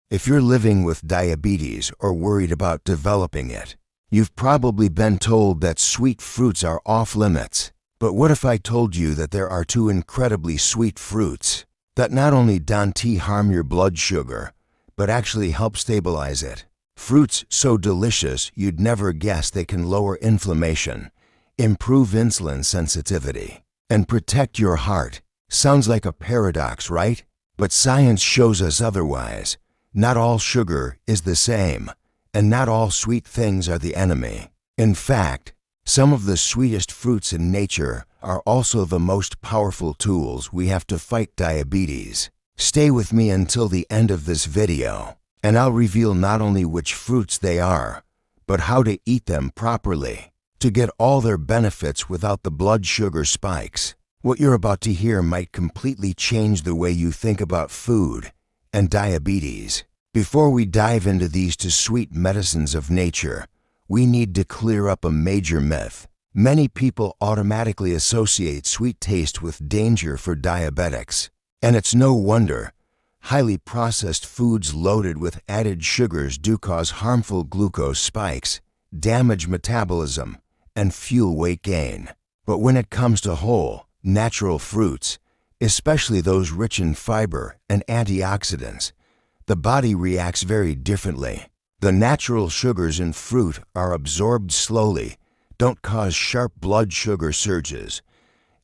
If you're living with diabetes or worried about developing it, you've probably been told that sweet fruits are off limits. But what if I told you that there are two incredibly sweet fruits that not only don't harm your blood sugar, but actually help stabilize it? Fruits so delicious you'd never guess they can lower inflammation, improve insulin sensitivity, and protect your heart. Sounds like a paradox, right? But science shows us otherwise. Not all sugar is the same, and not all sweet things are the enemy. In fact, some of the sweetest fruits in nature are also the most powerful tools we have to fight diabetes. Stay with me until the end of this video, and I'll reveal not only which fruits they are, but how to eat them properly to get all their benefits without the blood sugar spikes. What you're about to hear might completely change the way you think about food and diabetes. Before we dive into these two sweet medicines of nature, we need to clear up a major myth. Many people automatically associate sweet taste with danger for diabetics. And it's no wonder. Highly processed foods loaded with added sugars do cause harmful glucose spikes, damage metabolism, and fuel weight gain. But when it comes to whole, natural fruits, especially those rich in fiber and antioxidants, the body reacts very differently. The natural sugars in fruit are absorbed slowly, don't cause sharp blood sugar surges,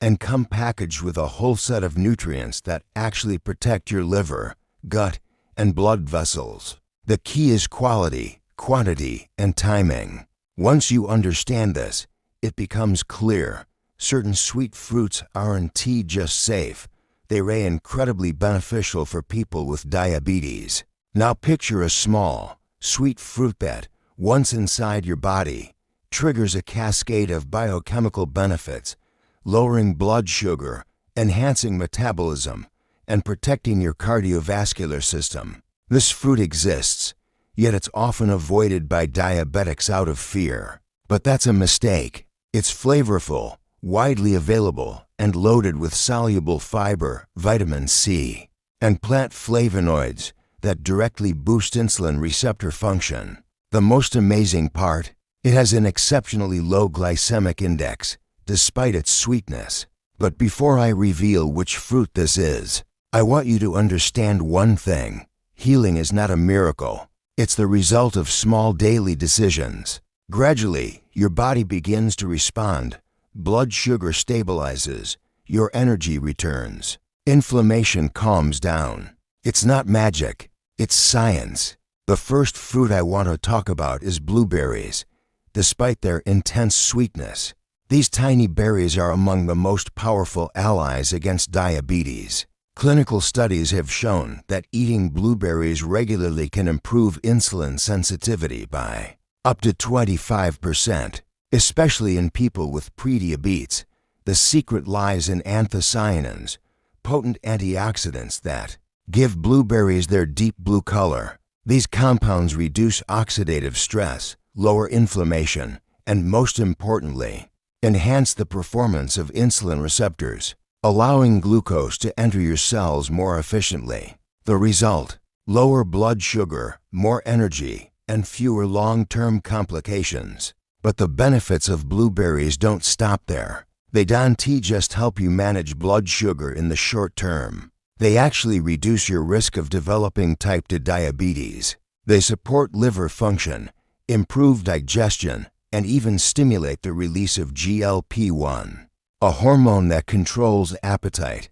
and come packaged with a whole set of nutrients that actually protect your liver, gut, and blood vessels. The key is quality, quantity, and timing. Once you understand this, it becomes clear. Certain sweet fruits aren't just safe, they're incredibly beneficial for people with diabetes. Now picture a small, sweet fruit that, once inside your body, triggers a cascade of biochemical benefits, lowering blood sugar, enhancing metabolism, and protecting your cardiovascular system. This fruit exists, yet it's often avoided by diabetics out of fear. But that's a mistake. It's flavorful, widely available, and loaded with soluble fiber, vitamin C, and plant flavonoids that directly boost insulin receptor function. The most amazing part, it has an exceptionally low glycemic index, despite its sweetness. But before I reveal which fruit this is, I want you to understand one thing. Healing is not a miracle. It's the result of small daily decisions. Gradually, your body begins to respond. Blood sugar stabilizes. Your energy returns. Inflammation calms down. It's not magic. It's science. The first fruit I want to talk about is blueberries. Despite their intense sweetness, these tiny berries are among the most powerful allies against diabetes. Clinical studies have shown that eating blueberries regularly can improve insulin sensitivity by up to 25%, especially in people with prediabetes. The secret lies in anthocyanins, potent antioxidants that give blueberries their deep blue color. These compounds reduce oxidative stress, lower inflammation, and most importantly, enhance the performance of insulin receptors, allowing glucose to enter your cells more efficiently. The result: lower blood sugar, more energy, and fewer long-term complications. But the benefits of blueberries don't stop there. They don't just help you manage blood sugar in the short term. They actually reduce your risk of developing type 2 diabetes. They support liver function, improve digestion, and even stimulate the release of GLP-1, a hormone that controls appetite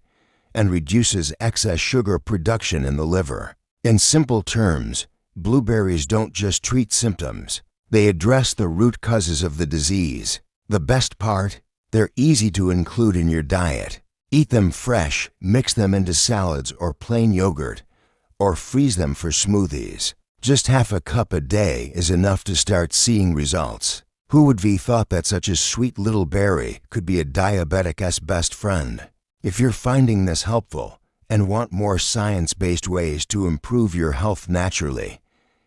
and reduces excess sugar production in the liver. In simple terms, blueberries don't just treat symptoms, they address the root causes of the disease. The best part? They're easy to include in your diet. Eat them fresh, mix them into salads or plain yogurt, or freeze them for smoothies. Just half a cup a day is enough to start seeing results. Who would have thought that such a sweet little berry could be a diabetic's best friend? If you're finding this helpful and want more science-based ways to improve your health naturally,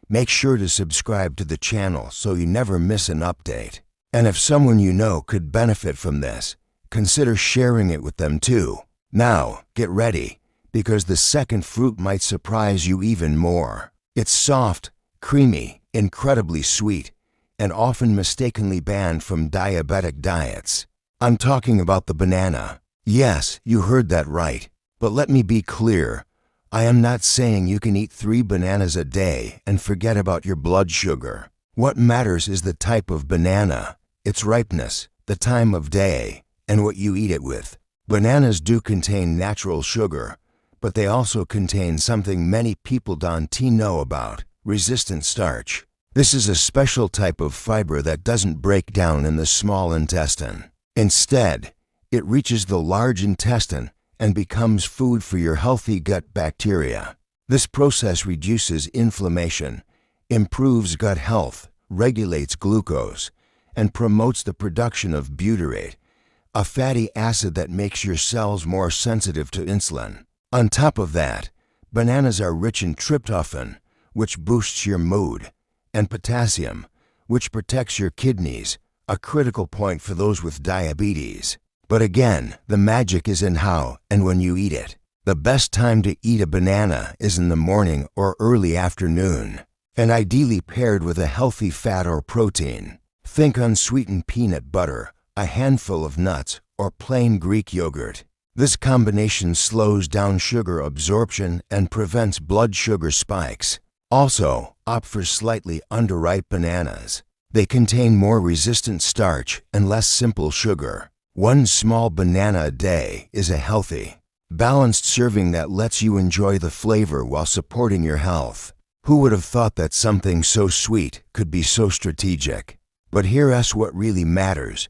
make sure to subscribe to the channel so you never miss an update. And if someone you know could benefit from this, consider sharing it with them too. Now, get ready, because the second fruit might surprise you even more. It's soft, creamy, incredibly sweet, and often mistakenly banned from diabetic diets. I'm talking about the banana. Yes, you heard that right. But let me be clear. I am not saying you can eat 3 bananas a day and forget about your blood sugar. What matters is the type of banana, its ripeness, the time of day, and what you eat it with. Bananas do contain natural sugar, but they also contain something many people don't know about: resistant starch. This is a special type of fiber that doesn't break down in the small intestine. Instead, it reaches the large intestine and becomes food for your healthy gut bacteria. This process reduces inflammation, improves gut health, regulates glucose, and promotes the production of butyrate, a fatty acid that makes your cells more sensitive to insulin. On top of that, bananas are rich in tryptophan, which boosts your mood, and potassium, which protects your kidneys, a critical point for those with diabetes. But again, the magic is in how and when you eat it. The best time to eat a banana is in the morning or early afternoon, and ideally paired with a healthy fat or protein. Think unsweetened peanut butter, a handful of nuts, or plain Greek yogurt. This combination slows down sugar absorption and prevents blood sugar spikes. Also, opt for slightly underripe bananas. They contain more resistant starch and less simple sugar. 1 small banana a day is a healthy, balanced serving that lets you enjoy the flavor while supporting your health. Who would have thought that something so sweet could be so strategic? But here's what really matters.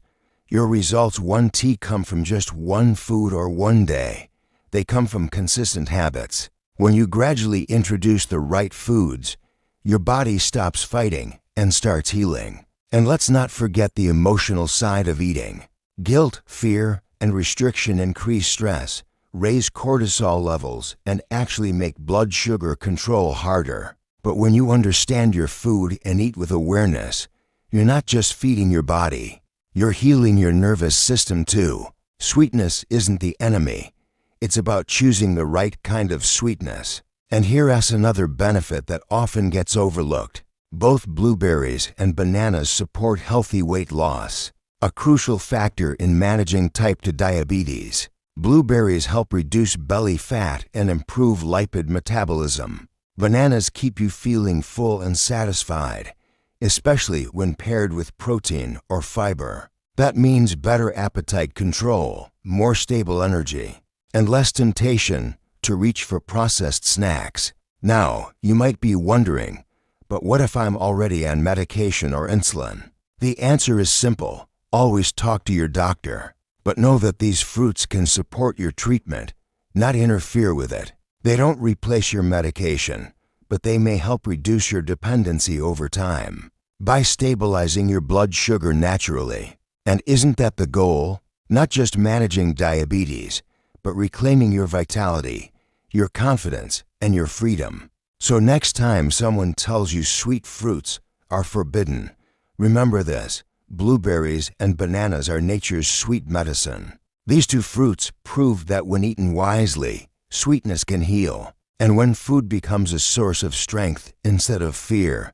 Your results won't come from just one food or one day. They come from consistent habits. When you gradually introduce the right foods, your body stops fighting and starts healing. And let's not forget the emotional side of eating. Guilt, fear, and restriction increase stress, raise cortisol levels, and actually make blood sugar control harder. But when you understand your food and eat with awareness, you're not just feeding your body, you're healing your nervous system too. Sweetness isn't the enemy. It's about choosing the right kind of sweetness. And here's another benefit that often gets overlooked. Both blueberries and bananas support healthy weight loss, a crucial factor in managing type 2 diabetes. Blueberries help reduce belly fat and improve lipid metabolism. Bananas keep you feeling full and satisfied, especially when paired with protein or fiber. That means better appetite control, more stable energy, and less temptation to reach for processed snacks. Now, you might be wondering, but what if I'm already on medication or insulin? The answer is simple. Always talk to your doctor. But know that these fruits can support your treatment, not interfere with it. They don't replace your medication, but they may help reduce your dependency over time by stabilizing your blood sugar naturally. And isn't that the goal? Not just managing diabetes, but reclaiming your vitality, your confidence, and your freedom. So next time someone tells you sweet fruits are forbidden, remember this: blueberries and bananas are nature's sweet medicine. These 2 fruits prove that when eaten wisely, sweetness can heal. And when food becomes a source of strength instead of fear,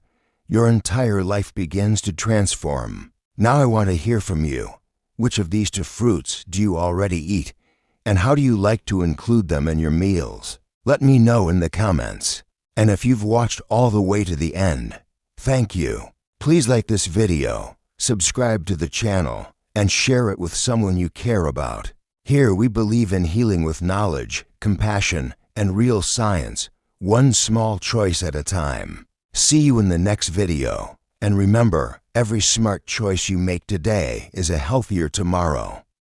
your entire life begins to transform. Now I want to hear from you. Which of these 2 fruits do you already eat? And how do you like to include them in your meals? Let me know in the comments. And if you've watched all the way to the end, thank you. Please like this video, subscribe to the channel, and share it with someone you care about. Here we believe in healing with knowledge, compassion, and real science, one small choice at a time. See you in the next video. And remember, every smart choice you make today is a healthier tomorrow.